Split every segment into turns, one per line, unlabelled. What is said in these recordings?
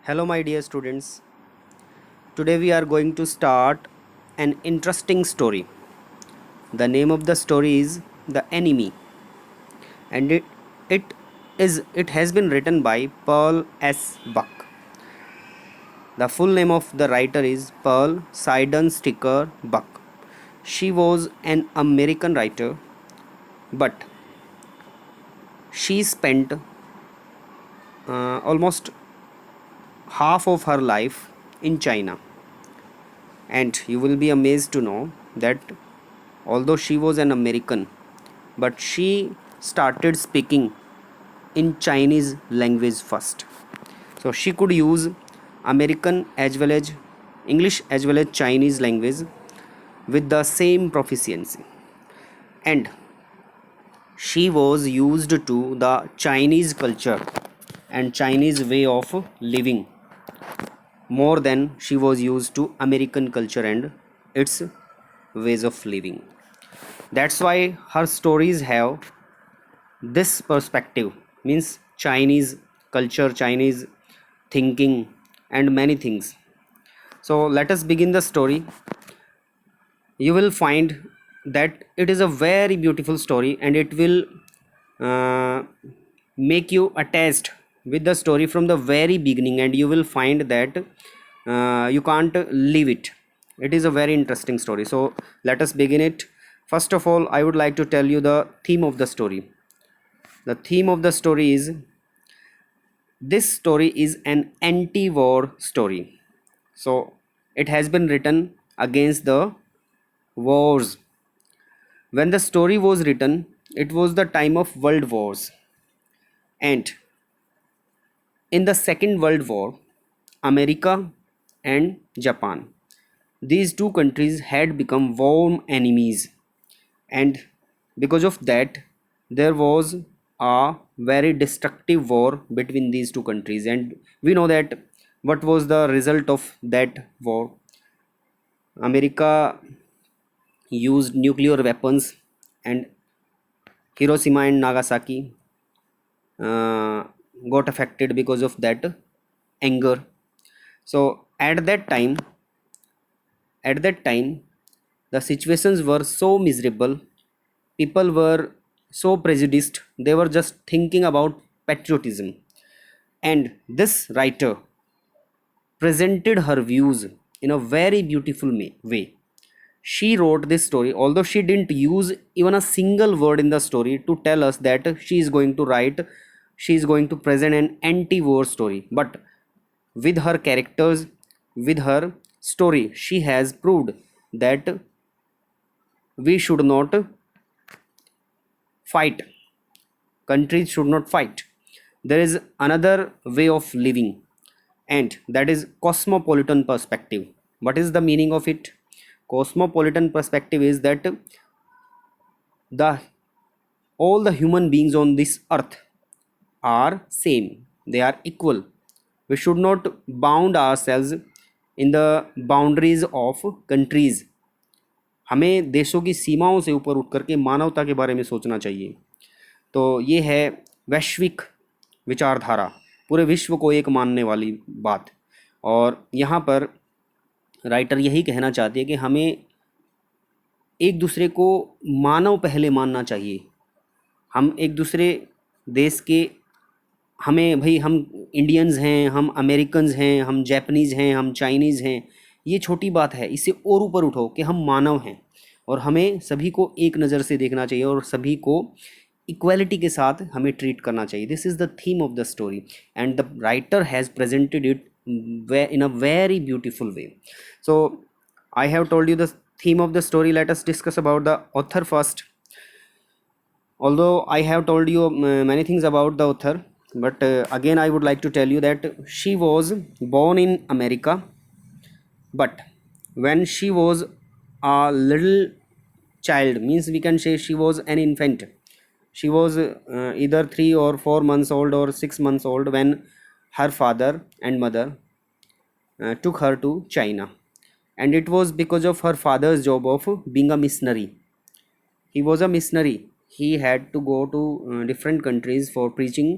Hello, my dear students. Today we are going to start an interesting story. The name of the story is The Enemy, and it has been written by Pearl S. Buck. The full name of the writer is Pearl Sidon Sticker Buck. She was an American writer, but she spent almost half of her life in China. And you will be amazed to know that although she was an American, but she started speaking in Chinese language first. So she could use American as well as English as well as Chinese language with the same proficiency. And she was used to the Chinese culture and Chinese way of living more than she was used to American culture and its ways of living. That's why her stories have this perspective, means Chinese culture, Chinese thinking, and many things. So let us begin the story. You will find that it is a very beautiful story and it will uh, make you attached with the story from the very beginning, and you will find that you can't leave it. It is a very interesting story. So let us begin it. First of all, I would like to tell you the theme of the story. The theme of the story is, this story is an anti-war story. So it has been written against the wars. When the story was written, it was the time of world wars. And in the Second World War, America and Japan, these two countries had become warm enemies, and because of that there was a very destructive war between these two countries. And we know that what was the result of that war. America used nuclear weapons, and Hiroshima and Nagasaki uh, got affected because of that anger. So at that time the situations were so miserable, people were so prejudiced, they were just thinking about patriotism. And this writer presented her views in a very beautiful way. She wrote this story, although she didn't use even a single word in the story to tell us that she is going to present an anti-war story, but with her characters, with her story, she has proved that we should not fight, countries should not fight. There is another way of living, and that is cosmopolitan perspective. What is the meaning of it? Cosmopolitan perspective is that the all the human beings on this earth are same, they are equal. We should not bound ourselves in the boundaries of countries. हमें देशों की सीमाओं से ऊपर उठ करके मानवता के बारे में सोचना चाहिए। तो ये है वैश्विक विचारधारा, पूरे विश्व को एक मानने वाली बात। और यहाँ पर राइटर यही कहना चाहती है कि हमें एक दूसरे को मानव पहले मानना चाहिए। हम एक दूसरे देश के, हमें भाई, हम इंडियंस हैं, हम अमेरिकन्स हैं, हम जैपनीज़ हैं, हम चाइनीज़ हैं, ये छोटी बात है। इससे और ऊपर उठो कि हम मानव हैं और हमें सभी को एक नज़र से देखना चाहिए और सभी को इक्वालिटी के साथ हमें ट्रीट करना चाहिए। This is the theme of the story and the writer has presented it in a very beautiful way. So I have told you the theme of the story. Let us discuss about the author first. Although I have told you many things about the author, but again I would like to tell you that she was born in America, but when she was a little child, means we can say she was an infant. She was either 3 or 4 months old or 6 months old when her father and mother took her to China. And it was because of her father's job of being a missionary. He was a missionary. He had to go to different countries for preaching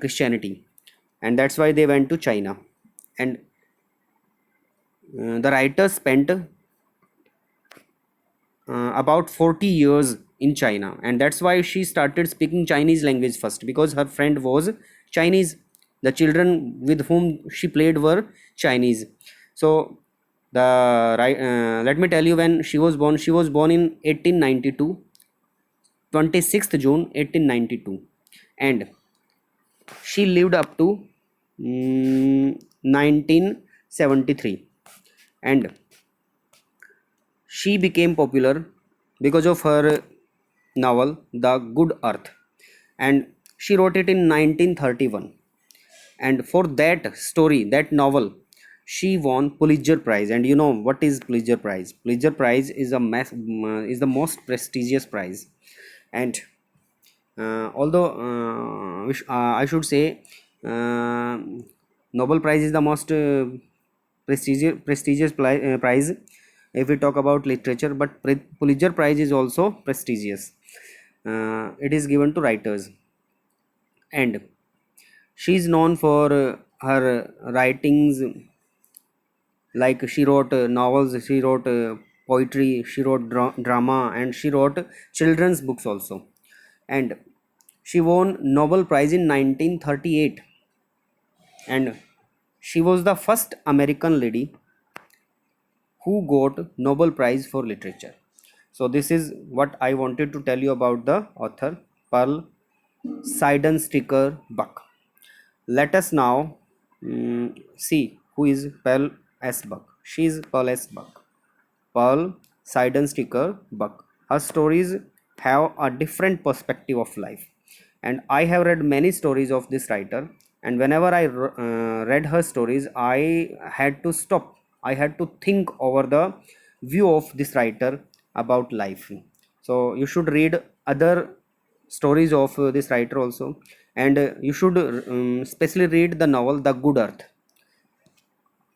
Christianity, and that's why they went to China. And the writer spent about 40 years in China, and that's why she started speaking Chinese language first, because her friend was Chinese. The children with whom she played were Chinese. So let me tell you when she was born. She was born in 1892, 26th June 1892, and she lived up to 1973, and she became popular because of her novel The Good Earth, and she wrote it in 1931. And for that story, that novel, she won Pulitzer Prize. And you know what is Pulitzer Prize? Pulitzer Prize is is the most prestigious prize. And although I should say uh, Nobel Prize is the most prestigious prize if we talk about literature, but Pulitzer Prize is also prestigious. It is given to writers, and she is known for her writings. Like she wrote novels, she wrote poetry, she wrote drama, and she wrote children's books also. And she won Nobel Prize in 1938, and she was the first American lady who got Nobel Prize for literature. So this is what I wanted to tell you about the author Pearl Seidensticker Buck. Let us now see who is Pearl S. Buck. She is Pearl S. Buck. Pearl Seidensticker Buck. Her stories have a different perspective of life, and I have read many stories of this writer. And whenever I read her stories, I had to stop. I had to think over the view of this writer about life. So you should read other stories of this writer also, and you should especially read the novel The Good Earth.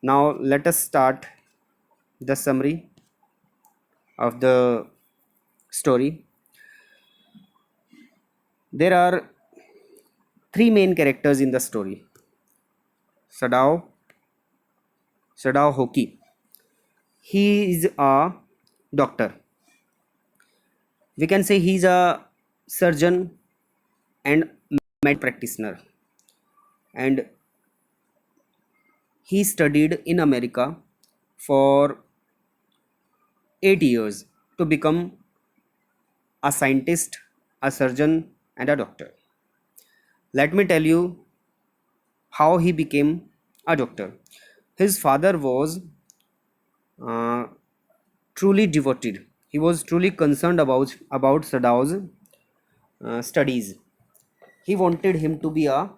Now let us start the summary of the story. There are three main characters in the story. Sadao, Sadao Hoki. He is a doctor. We can say he's a surgeon and med practitioner. And he studied in America for 8 years to become a scientist, a surgeon, and a doctor. Let me tell you how he became a doctor. His father was uh, truly devoted. He was truly concerned about Sadao's studies. He wanted him to be an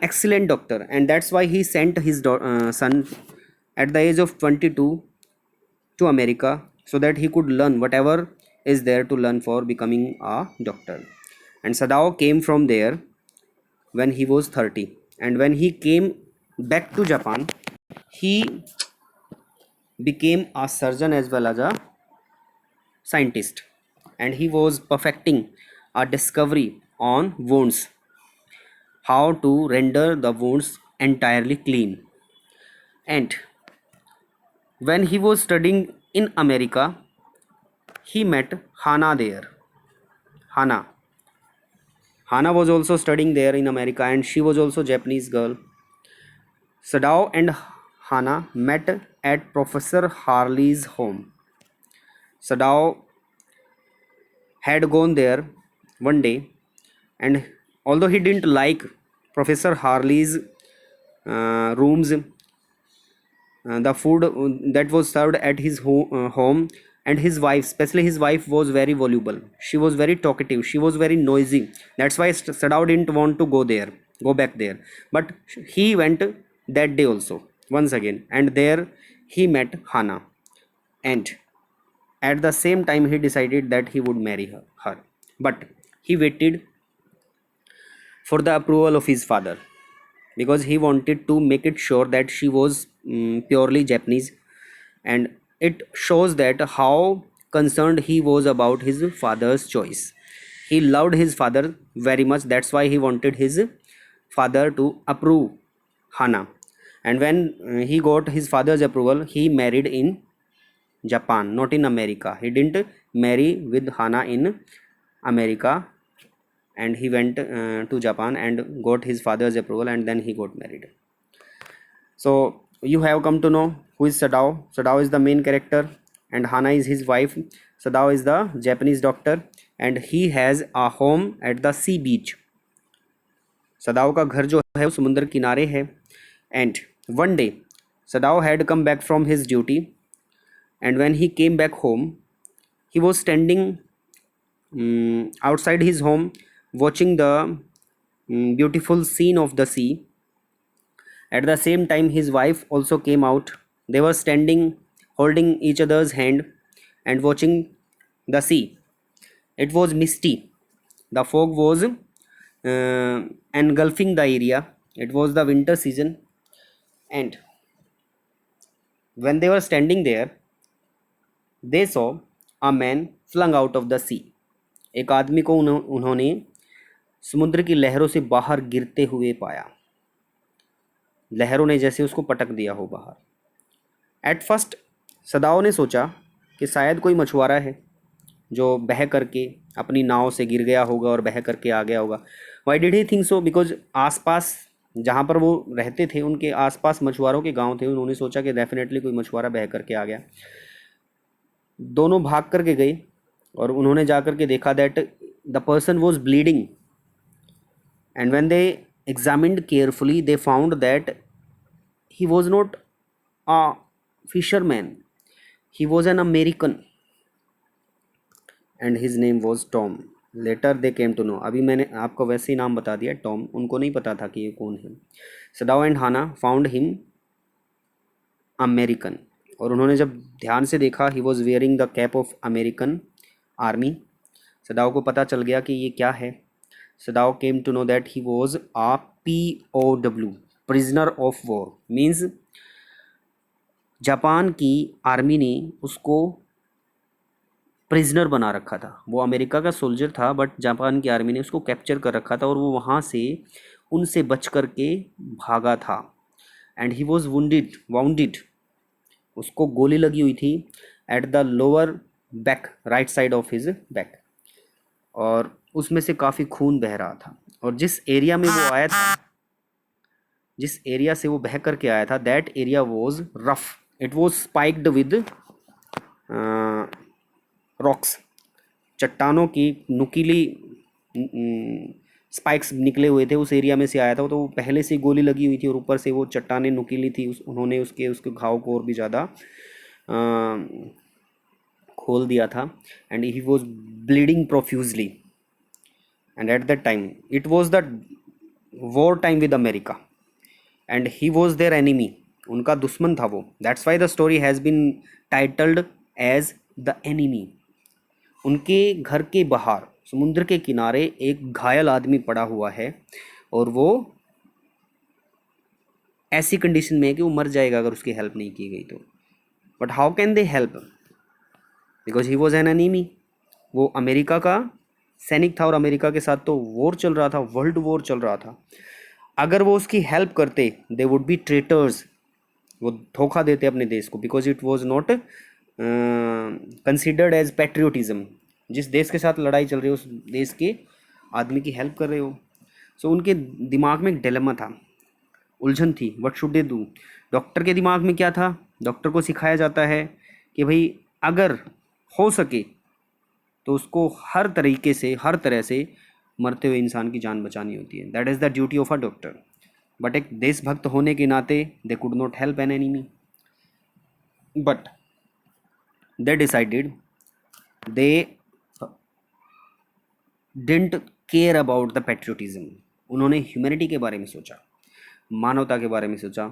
excellent doctor, and that's why he sent his son at the age of 22 to America, so that he could learn whatever is there to learn for becoming a doctor. And Sadao came from there when he was 30, and when he came back to Japan, he became a surgeon as well as a scientist, and he was perfecting a discovery on wounds, how to render the wounds entirely clean. And when he was studying in America, he met Hana there. Hana. Hana was also studying there in America, and she was also Japanese girl. Sadao and Hana met at Professor Harley's home. Sadao had gone there one day, and although he didn't like Professor Harley's rooms, the food that was served at his home, and his wife, especially his wife, was very voluble. She was very talkative, she was very noisy. That's why Sadao didn't want to go back there. But he went that day also, once again, and there he met Hana. And at the same time he decided that he would marry her. But he waited for the approval of his father, because he wanted to make it sure that she was purely Japanese. And it shows that how concerned he was about his father's choice. He loved his father very much. That's why he wanted his father to approve Hana. And when he got his father's approval, he married in Japan, not in America. He didn't marry with Hana in America, and he went to Japan and got his father's approval, and then he got married. So you have come to know who is Sadao. Sadao is the main character, and Hana is his wife. Sadao is the Japanese doctor, and he has a home at the sea beach. सदाओ का घर जो है वो समुद्र किनारे है. And one day Sadao had come back from his duty, and when he came back home he was standing outside his home watching the beautiful scene of the sea. At the same time his wife also came out. They were standing holding each other's hand and watching the sea. It was misty. The fog was engulfing the area. It was the winter season, and when they were standing there, they saw a man flung out of the sea. एक आदमी को उन्होंने समुद्र की लहरों से बाहर गिरते हुए पाया. लहरों ने जैसे उसको पटक दिया हो बाहर. एट फर्स्ट सदाओ ने सोचा कि शायद कोई मछुआरा है जो बह करके अपनी नाव से गिर गया होगा और बह करके आ गया होगा. Why did he think so? Because आसपास जहाँ पर वो रहते थे उनके आसपास मछुआरों के गांव थे. उन्होंने सोचा कि डेफिनेटली कोई मछुआरा बह करके आ गया. दोनों भाग करके गए और उन्होंने जा करके देखा that the person was bleeding. And when they examined carefully they found that he was not a fisherman, he was an American, and his name was Tom. Later they came to know. अभी मैंने आपको वैसे ही नाम बता दिया Tom. उनको नहीं पता था कि ये कौन है. Sadao and Hana found him American. और उन्होंने जब ध्यान से देखा he was wearing the cap of American army. Sadao को पता चल गया कि ये क्या है. Sadao came to know that he was a POW, prisoner of war. Means Japan की आर्मी ने उसको प्रिजनर बना रखा था. वो अमेरिका का सोल्जर था बट जापान की आर्मी ने उसको कैप्चर कर रखा था और वो वहाँ से उनसे बच कर के भागा था. And he was bounded. उसको गोली लगी हुई थी at the lower back, right side of his back, और उसमें से काफ़ी खून बह रहा था. और जिस एरिया में वो आया था, जिस एरिया से वो बह करके आया था, that area was rough. It was spiked with rocks. चट्टानों की नुकीली स्पाइक्स निकले हुए थे. उस एरिया में से आया था तो पहले से गोली लगी हुई थी और ऊपर से वो चट्टानें नुकीली थी. उन्होंने उसके घाव को और भी ज़्यादा खोल दिया था. And he was bleeding profusely. And at that time it was the war time with America and he was their enemy. उनका दुश्मन था वो. That's why the story has been titled as the enemy. उनके घर के बाहर समुद्र के किनारे एक घायल आदमी पड़ा हुआ है और वो ऐसी कंडीशन में है कि वो मर जाएगा अगर उसकी हेल्प नहीं की गई तो. But how can they help? Because he was an enemy. वो अमेरिका का सैनिक था और अमेरिका के साथ तो वॉर चल रहा था, वर्ल्ड वॉर चल रहा था. अगर वो उसकी हेल्प करते दे वुड बी ट्रेटर्स. वो धोखा देते अपने देश को. Because it was not considered as patriotism. जिस देश के साथ लड़ाई चल रही है उस देश के आदमी की हेल्प कर रहे हो. सो उनके दिमाग में एक डिलेमा था, उलझन थी. What should they do? Doctor के दिमाग में क्या था? डॉक्टर को सिखाया जाता है कि भाई अगर हो सके तो उसको हर तरीके से, हर तरह से मरते हुए इंसान की जान बचानी होती है. That is the duty of a doctor. But एक देशभक्त होने के नाते they could not help an enemy. But they decided they didn't care about the patriotism. उन्होंने ह्यूमैनिटी के बारे में सोचा, मानवता के बारे में सोचा.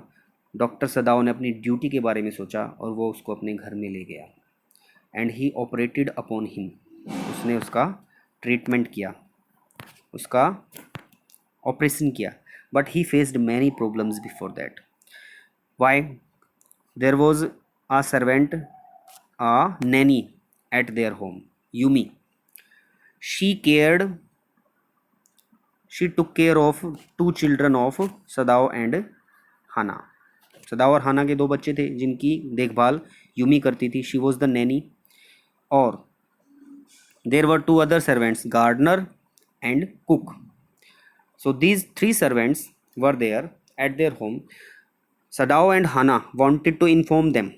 डॉक्टर सदाओ ने अपनी ड्यूटी के बारे में सोचा और वो उसको अपने घर में ले गया. And he operated upon him. उसने उसका ट्रीटमेंट किया, उसका ऑपरेशन किया. But he faced many problems before that. Why? There was a servant, a nanny at their home, Yumi. She took care of two children of Sadao and Hana. Sadao और Hana के 2 बच्चे थे जिनकी देखभाल Yumi करती थी, she was the nanny. और there were 2 other servants, gardener and cook. So these 3 servants were there at their home. Sadao and Hana wanted to inform them,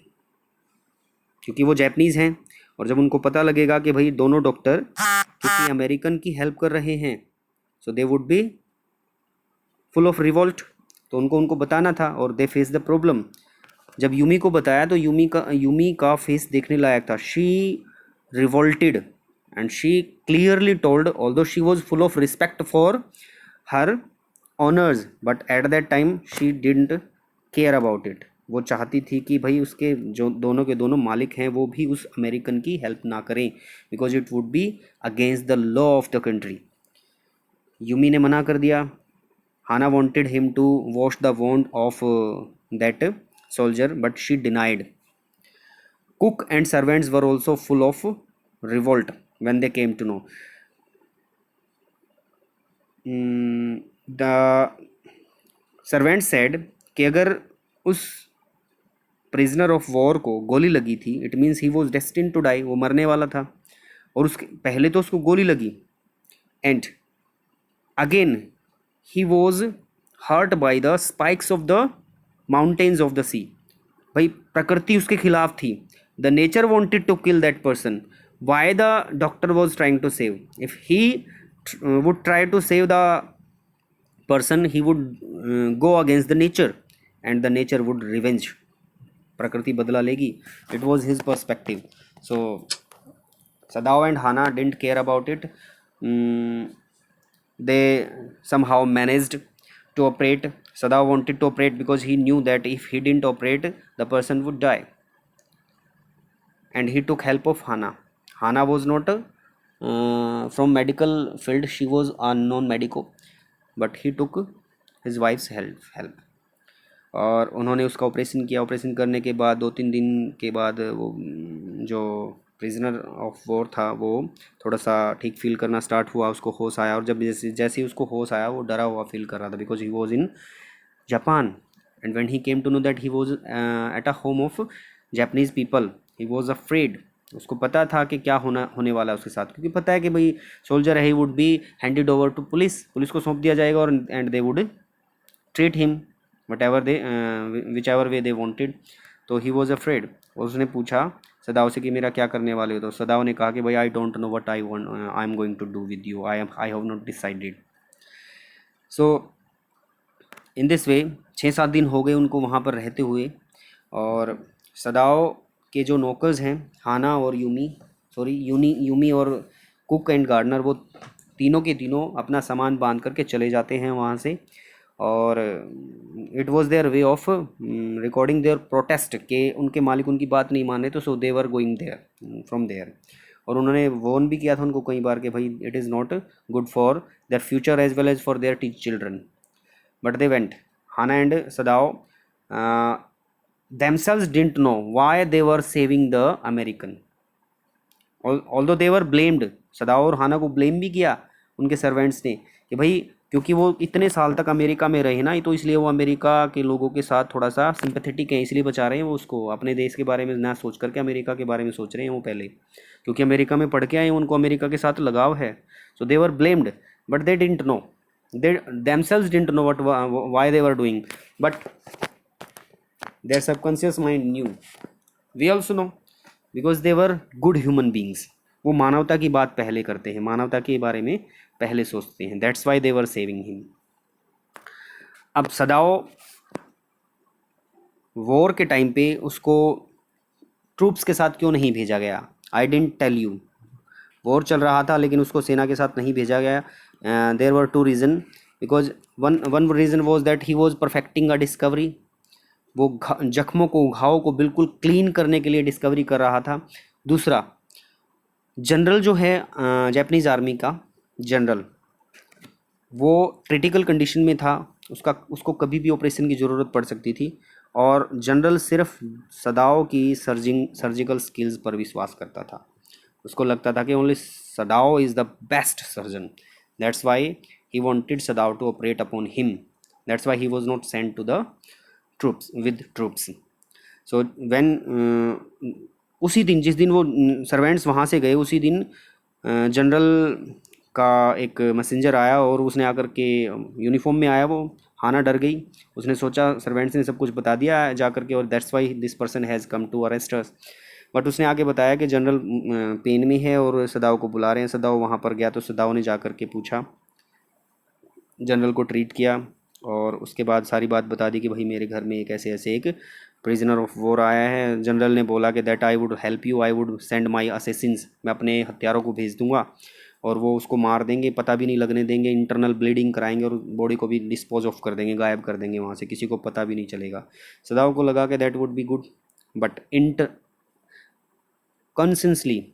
क्योंकि वो जैपनीज़ हैं, और जब उनको पता लगेगा कि भाई दोनों डॉक्टर किसी अमेरिकन की हेल्प कर रहे हैं, so they would be full of revolt, तो उनको बताना था, और दे फेस द प्रॉब्लम। जब यूमी को बताया तो यूमी का फेस देखने लायक था। She revolted and she clearly told, although she was full of respect for her honours, but at that time she didn't care about it. वो चाहती थी कि भाई उसके जो दोनों के दोनों मालिक हैं वो भी उस अमेरिकन की हेल्प ना करें, because it would be against the law of the country. Yumi ने मना कर दिया। हाना wanted him to wash the wound of that soldier, but she denied. Cook and servants were also full of revolt when they came to know. The servant said कि अगर उस prisoner of war को गोली लगी थी, it means he was destined to die, वो मरने वाला था, और उसके पहले तो उसको गोली लगी, and again he was hurt by the spikes of the mountains of the sea. भाई प्रकृति उसके खिलाफ थी। The nature wanted to kill that person, why the doctor was trying to save? If he would try to save the person, he would go against the nature and the nature would revenge. प्रकृति बदला लेगी. It was his perspective. So Sadao and Hana didn't care about it. They somehow managed to operate. Sadao wanted to operate because he knew that if he didn't operate, the person would die, and he took help of Hana. Hana was not from medical field, she was a non-medico, but he took his wife's help. और उन्होंने उसका operation किया. Operation करने के बाद 2-3 दिन के बाद वो जो प्रिजनर ऑफ वॉर था वो थोड़ा सा ठीक फील करना स्टार्ट हुआ, उसको होश आया, और जब जैसे ही उसको होश आया वो डरा हुआ फील कर रहा था, because he was in Japan, and when he came to know that he was at a home of Japanese people, he was afraid. उसको पता था कि क्या होने वाला है उसके साथ, क्योंकि पता है कि भाई सोल्जर है, he would be handed over to police को सौंप दिया जाएगा, और and they would treat him whichever way they wanted. तो ही वॉज अफ्रेड. और उसने पूछा सदाओ से कि मेरा क्या करने वाले हो? तो सदाओ ने कहा कि भाई I don't know what I am going to do with you, I have not decided. So in this way 6-7 दिन हो गए उनको वहाँ पर रहते हुए, और सदाओ के जो नौकर्स हैं हाना और यूमी और कुक एंड गार्डनर, वो तीनों के तीनों अपना सामान बांध करके चले जाते हैं वहाँ से. और it was their way of recording their protest के उनके मालिक उनकी बात नहीं मान रहे, तो so they were going there from there. और उन्होंने वॉर्न भी किया था उनको कई बार कि भाई it is not good for their future as well as for their children. But they went. Hana and Sadao themselves didn't know why they were saving the American. Although they were blamed. सदाओ और हाना को blame भी किया उनके servants ने कि भाई क्योंकि वो इतने साल तक अमेरिका में रहे ना, तो इसलिए वो अमेरिका के लोगों के साथ थोड़ा सा सिंपैथेटिक है, इसलिए बचा रहे हैं वो उसको. अपने देश के बारे में ना सोच करके अमेरिका के बारे में सोच रहे हैं वो पहले, क्योंकि अमेरिका में पढ़ के आए, उनको अमेरिका के साथ लगाव है. So they were blamed, but they didn't know, they themselves didn't know why they were doing, but their subconscious mind knew. We also know because they were good human beings. वो मानवता की बात पहले करते हैं, मानवता के बारे में पहले सोचते हैं. That's why they were saving him. अब सदाओ वॉर के टाइम पे उसको ट्रूप्स के साथ क्यों नहीं भेजा गया? I didn't tell you. War चल रहा था लेकिन उसको सेना के साथ नहीं भेजा गया. There were 2 reason. Because one reason was that he was perfecting a discovery. वो जख्मों को, घावों को बिल्कुल क्लीन करने के लिए डिस्कवरी कर रहा था. दूसरा, जनरल जो है जापानीज़ आर्मी का जनरल, वो क्रिटिकल कंडीशन में था, उसको कभी भी ऑपरेशन की ज़रूरत पड़ सकती थी, और जनरल सिर्फ सदाओ की सर्जिकल स्किल्स पर विश्वास करता था. उसको लगता था कि only Sadao is the best surgeon. That's why he wanted Sadao to operate upon him. That's why he was not sent to the troops. So when उसी दिन, जिस दिन वो सर्वेंट्स वहाँ से गए, उसी दिन जनरल का एक मैसेंजर आया और उसने आकर के यूनिफॉर्म में आया। वो हाना डर गई, उसने सोचा सर्वेंट्स ने सब कुछ बता दिया जा करके, और that's why this person has come to arrest us. But उसने आगे बताया कि जनरल पेन में है और सदाव को बुला रहे हैं। सदाव वहाँ पर गया तो सदाव ने जा कर के पूछा, जनरल को ट्रीट किया और उसके बाद सारी बात बता दी कि भाई मेरे घर में एक ऐसे ऐसे एक प्रिजनर ऑफ वॉर आया है। जनरल ने बोला कि that I would help you, I would send my Assassin's, मैं अपने हत्यारों को भेज दूंगा और वो उसको मार देंगे, पता भी नहीं लगने देंगे, इंटरनल ब्लीडिंग कराएंगे और बॉडी को भी डिस्पोज ऑफ कर देंगे, गायब कर देंगे वहाँ से, किसी को पता भी नहीं चलेगा। सदाव को लगा कि that would be good, but consciously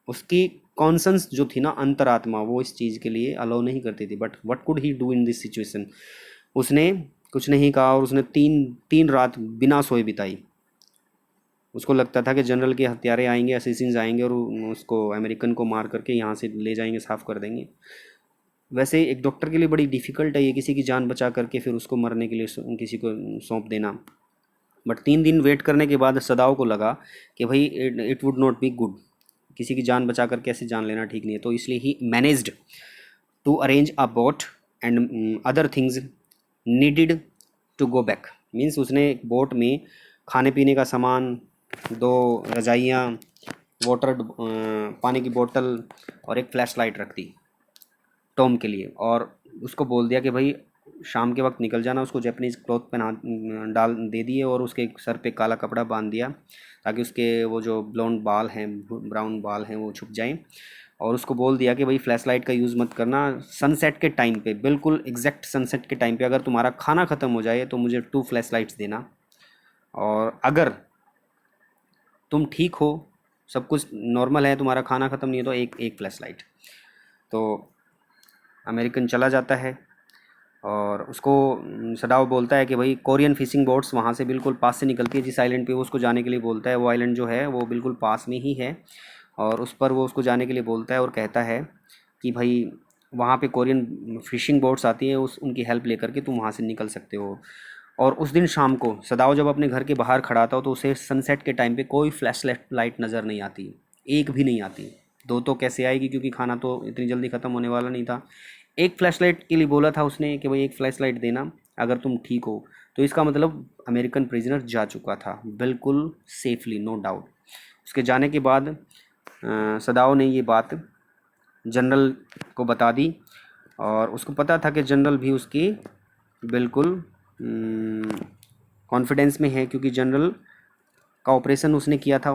उसकी कॉन्सेंस जो थी ना, अंतरात्मा, वो इस चीज़ के लिए अलाउ नहीं करती थी। But what could he do in this situation, उसने कुछ नहीं कहा और उसने तीन रात बिना सोए बिताई। उसको लगता था कि जनरल के हत्यारे आएंगे, असेसिन्स आएंगे और उसको अमेरिकन को मार करके यहाँ से ले जाएंगे, साफ़ कर देंगे। वैसे एक डॉक्टर के लिए बड़ी डिफ़िकल्ट है ये, किसी की जान बचा करके फिर उसको मरने के लिए किसी को सौंप देना। बट 3 दिन वेट करने के बाद सदाव को लगा कि भाई it would not be good, किसी की जान बचा कर कैसे जान लेना ठीक नहीं है। तो इसलिए he managed to arrange a boat and other things needed to go back. Means उसने एक बोट में खाने पीने का सामान, 2 रजाइयाँ, वाटर पानी की बोतल और एक फ्लैश लाइट रख दी टॉम के लिए, और उसको बोल दिया कि भाई शाम के वक्त निकल जाना। उसको जैपनीज़ क्लॉथ पहना डाल दे दिए और उसके सर पे काला कपड़ा बांध दिया ताकि उसके वो जो ब्लॉन्ड बाल हैं, ब्राउन बाल हैं, वो छुप जाएं। और उसको बोल दिया कि भाई फ्लैश लाइट का यूज़ मत करना, सनसेट के टाइम पे, बिल्कुल एग्जैक्ट सनसेट के टाइम पे अगर तुम्हारा खाना ख़त्म हो जाए तो मुझे 2 फ्लैश लाइट्स देना, और अगर तुम ठीक हो, सब कुछ नॉर्मल है, तुम्हारा खाना ख़त्म नहीं है, तो एक फ्लैश लाइट। तो अमेरिकन चला जाता है और उसको सदाव बोलता है कि भाई कोरियन फिशिंग बोट्स वहाँ से बिल्कुल पास से निकलती है, जिस आइलैंड पे वो उसको जाने के लिए बोलता है, वो आइलैंड जो है वो बिल्कुल पास में ही है, और उस पर वो उसको जाने के लिए बोलता है और कहता है कि भाई वहाँ पे कोरियन फिशिंग बोट्स आती हैं, उस उनकी हेल्प लेकर के तुम वहाँ से निकल सकते हो। और उस दिन शाम को सदाव जब अपने घर के बाहर खड़ा था तो उसे सनसेट के टाइम पे कोई फ्लैश लाइट नज़र नहीं आती, एक भी नहीं आती। 2 तो कैसे आएगी, क्योंकि खाना तो इतनी जल्दी ख़त्म होने वाला नहीं था। एक फ्लैश लाइट के लिए बोला था उसने कि भाई एक फ्लैश लाइट देना अगर तुम ठीक हो। तो इसका मतलब अमेरिकन प्रिजनर जा चुका था बिल्कुल सेफली, नो डाउट। उसके जाने के बाद सदाव ने ये बात जनरल को बता दी और उसको पता था कि जनरल भी उसकी बिल्कुल कॉन्फिडेंस में है, क्योंकि जनरल का ऑपरेशन उसने किया था।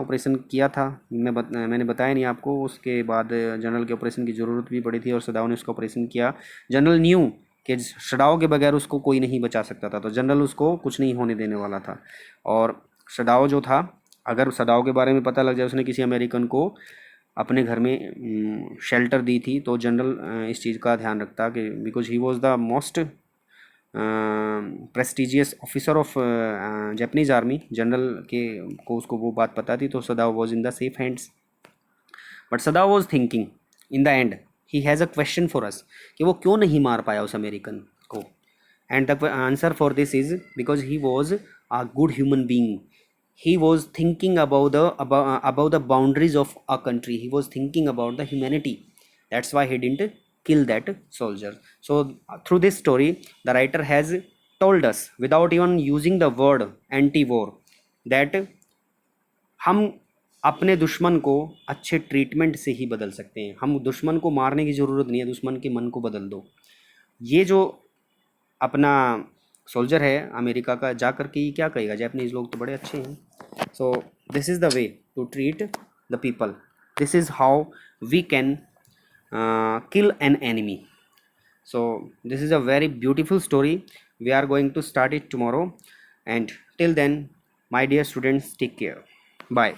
मैंने बताया नहीं आपको। उसके बाद जनरल के ऑपरेशन की ज़रूरत भी पड़ी थी और सदाव ने उसका ऑपरेशन किया। जनरल न्यू कि सदाव के बगैर उसको कोई नहीं बचा सकता था, तो जनरल उसको कुछ नहीं होने देने वाला था। और सदाव जो था, अगर सदाव के बारे में पता लग जाए उसने किसी अमेरिकन को अपने घर में शेल्टर दी थी, तो जनरल इस चीज़ का ध्यान रखता कि because he was the most prestigious officer of Japanese army, general के को उसको वो बात पता थी, तो सदाव was in the safe hands. But सदाव was thinking in the and he has a question for us कि वो क्यों नहीं मार पाया उस अमेरिकन को। And the answer for this is because he was a good human being. He was thinking about the boundaries of a country. He was thinking about the humanity. That's why he didn't kill that soldier. So through this story the writer has told us without even using the word anti-war that हम अपने दुश्मन को अच्छे treatment से ही बदल सकते हैं। हम दुश्मन को मारने की ज़रूरत नहीं है, दुश्मन के मन को बदल दो। ये जो अपना सोल्जर है अमेरिका का, जा कर के ये क्या कहेगा, जापानीज लोग तो बड़े अच्छे हैं। So this is the way to treat the people. This is how we can kill an enemy. So this is a very beautiful story. We are going to start it tomorrow, and till then my dear students, take care. Bye.